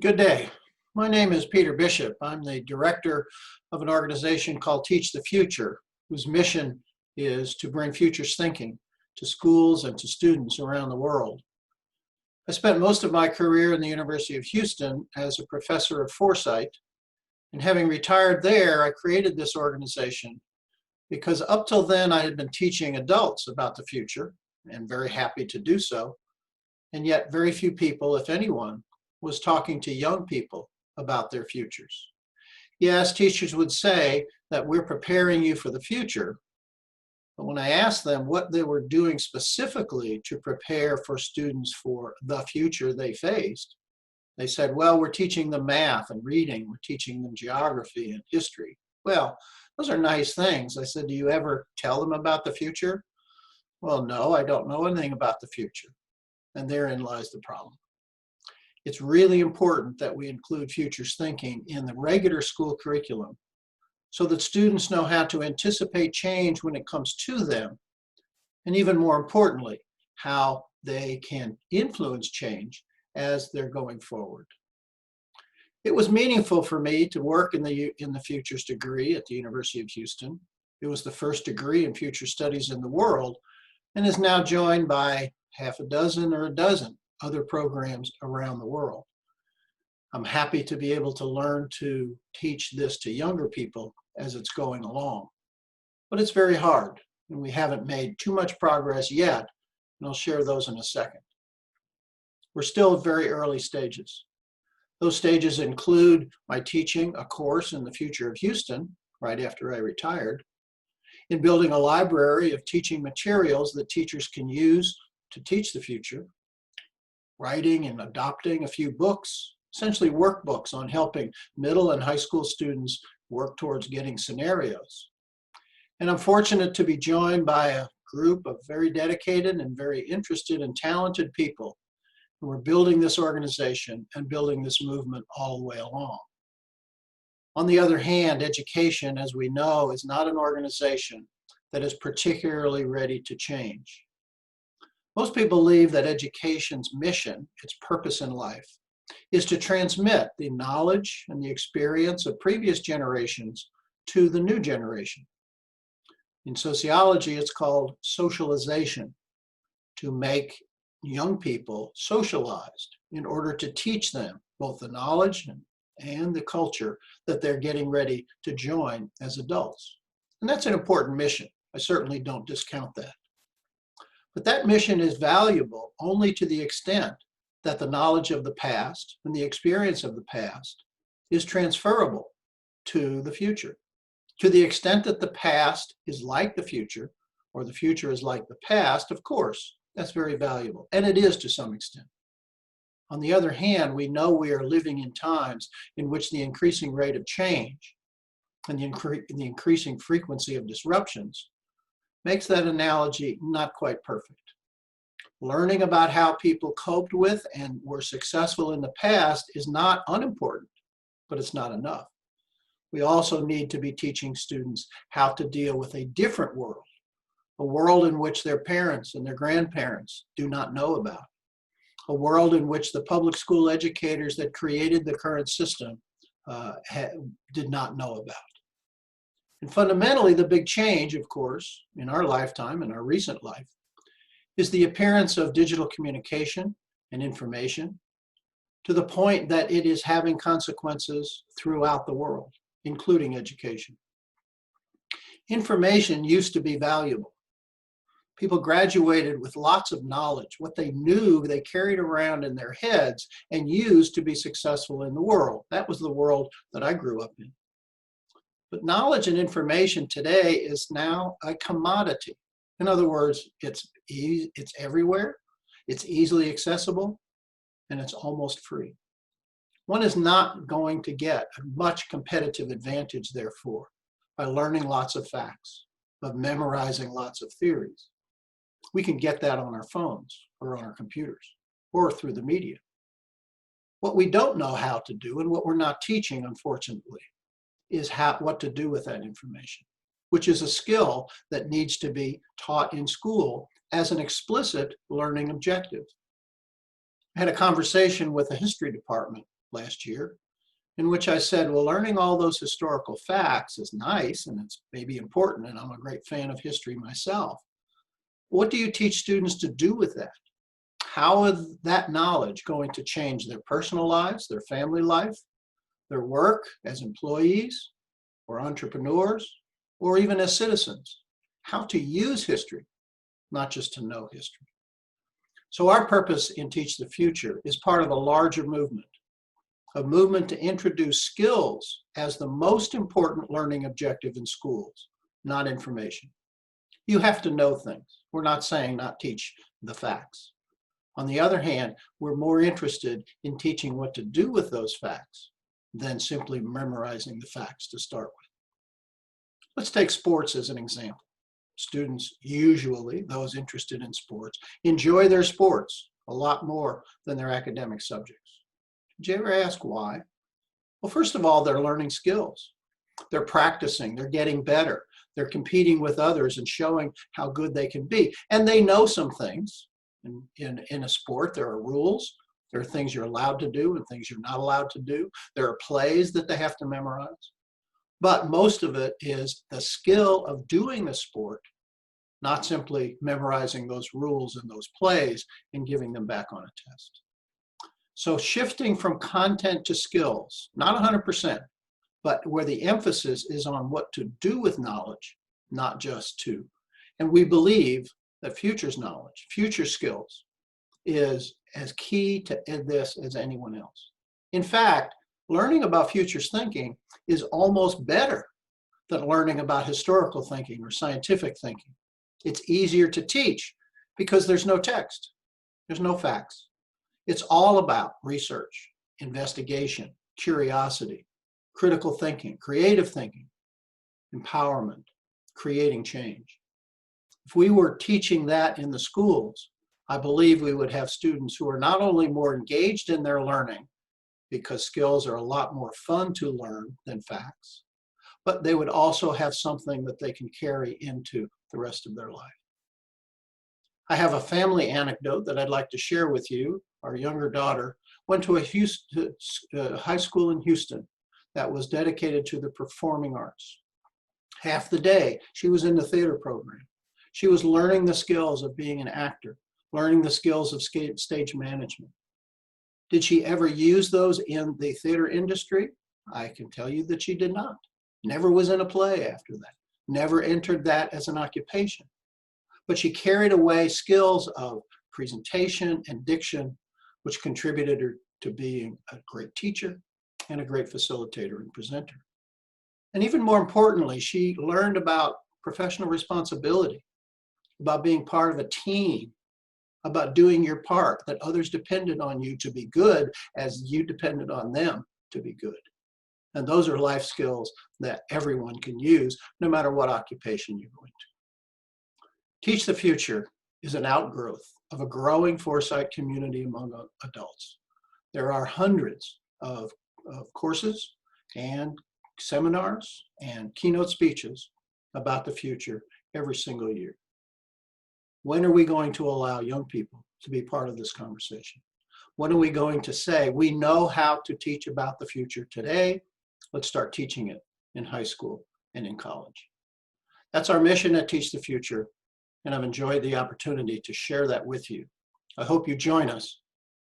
Good day. My name is Peter Bishop. I'm the director of an organization called Teach the Future, whose mission is to bring futures thinking to schools and to students around the world. I spent most of my career in the University of Houston as a professor of foresight, and having retired there, I created this organization because up till then I had been teaching adults about the future, and very happy to do so, and yet very few people, if anyone, was talking to young people about their futures. Yes, teachers would say that we're preparing you for the future, but when I asked them what they were doing specifically to prepare for students for the future they faced, they said, well, we're teaching them math and reading, we're teaching them geography and history. Well, those are nice things. I said, do you ever tell them about the future? Well, no, I don't know anything about the future. And therein lies the problem. It's really important that we include futures thinking in the regular school curriculum so that students know how to anticipate change when it comes to them, and even more importantly, how they can influence change as they're going forward. It was meaningful for me to work in the futures degree at the University of Houston. It was the first degree in future studies in the world and is now joined by half a dozen or a dozen other programs around the world. I'm happy to be able to learn to teach this to younger people as it's going along. But it's very hard, and we haven't made too much progress yet, and I'll share those in a second. We're still at very early stages. Those stages include my teaching a course in the future of Houston right after I retired, in building a library of teaching materials that teachers can use to teach the future, writing and adopting a few books, essentially workbooks on helping middle and high school students work towards getting scenarios. And I'm fortunate to be joined by a group of very dedicated and very interested and talented people who are building this organization and building this movement all the way along. On the other hand, education, as we know, is not an organization that is particularly ready to change. Most people believe that education's mission, its purpose in life, is to transmit the knowledge and the experience of previous generations to the new generation. In sociology, it's called socialization, to make young people socialized in order to teach them both the knowledge and the culture that they're getting ready to join as adults. And that's an important mission. I certainly don't discount that. But that mission is valuable only to the extent that the knowledge of the past and the experience of the past is transferable to the future. To the extent that the past is like the future, or the future is like the past, of course, that's very valuable, and it is to some extent. On the other hand, we know we are living in times in which the increasing rate of change and the increasing frequency of disruptions makes that analogy not quite perfect. Learning about how people coped with and were successful in the past is not unimportant, but it's not enough. We also need to be teaching students how to deal with a different world, a world in which their parents and their grandparents do not know about, a world in which the public school educators that created the current system did not know about. And fundamentally, the big change, of course, in our lifetime, in our recent life, is the appearance of digital communication and information to the point that it is having consequences throughout the world, including education. Information used to be valuable. People graduated with lots of knowledge. What they knew, they carried around in their heads and used to be successful in the world. That was the world that I grew up in. But knowledge and information today is now a commodity. In other words, it's everywhere, it's easily accessible, and it's almost free. One is not going to get a much competitive advantage, therefore, by learning lots of facts, of memorizing lots of theories. We can get that on our phones or on our computers or through the media. What we don't know how to do, and what we're not teaching, unfortunately, is what to do with that information, which is a skill that needs to be taught in school as an explicit learning objective. I had a conversation with a history department last year, in which I said, well, learning all those historical facts is nice and it's maybe important, and I'm a great fan of history myself. What do you teach students to do with that? How is that knowledge going to change their personal lives, their family life, their work as employees or entrepreneurs, or even as citizens? How to use history, not just to know history. So our purpose in Teach the Future is part of a larger movement, a movement to introduce skills as the most important learning objective in schools, not information. You have to know things. We're not saying not teach the facts. On the other hand, we're more interested in teaching what to do with those facts than simply memorizing the facts to start with. Let's take sports as an example. Students, usually those interested in sports, enjoy their sports a lot more than their academic subjects. Did you ever ask why? Well, first of all, they're learning skills. They're practicing, they're getting better. They're competing with others and showing how good they can be. And they know some things. In a sport, there are rules. There are things you're allowed to do and things you're not allowed to do. There are plays that they have to memorize. But most of it is the skill of doing the sport, not simply memorizing those rules and those plays and giving them back on a test. So shifting from content to skills, not 100%, but where the emphasis is on what to do with knowledge, not just to. And we believe that futures knowledge, future skills, is as key to this as anyone else. In fact, learning about futures thinking is almost better than learning about historical thinking or scientific thinking. It's easier to teach because there's no text, there's no facts. It's all about research, investigation, curiosity, critical thinking, creative thinking, empowerment, creating change. If we were teaching that in the schools, I believe we would have students who are not only more engaged in their learning, because skills are a lot more fun to learn than facts, but they would also have something that they can carry into the rest of their life. I have a family anecdote that I'd like to share with you. Our younger daughter went to a high school in Houston that was dedicated to the performing arts. Half the day, she was in the theater program. She was learning the skills of being an actor, learning the skills of stage management. Did she ever use those in the theater industry? I can tell you that she did not. Never was in a play after that. Never entered that as an occupation. But she carried away skills of presentation and diction, which contributed her to being a great teacher and a great facilitator and presenter. And even more importantly, she learned about professional responsibility, about being part of a team, about doing your part, that others depended on you to be good as you depended on them to be good. And those are life skills that everyone can use, no matter what occupation you go into. Teach the Future is an outgrowth of a growing foresight community among adults. There are hundreds of courses and seminars and keynote speeches about the future every single year. When are we going to allow young people to be part of this conversation? When are we going to say, we know how to teach about the future today, let's start teaching it in high school and in college? That's our mission at Teach the Future, and I've enjoyed the opportunity to share that with you. I hope you join us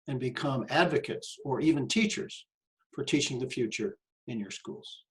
and become advocates or even teachers for teaching the future in your schools.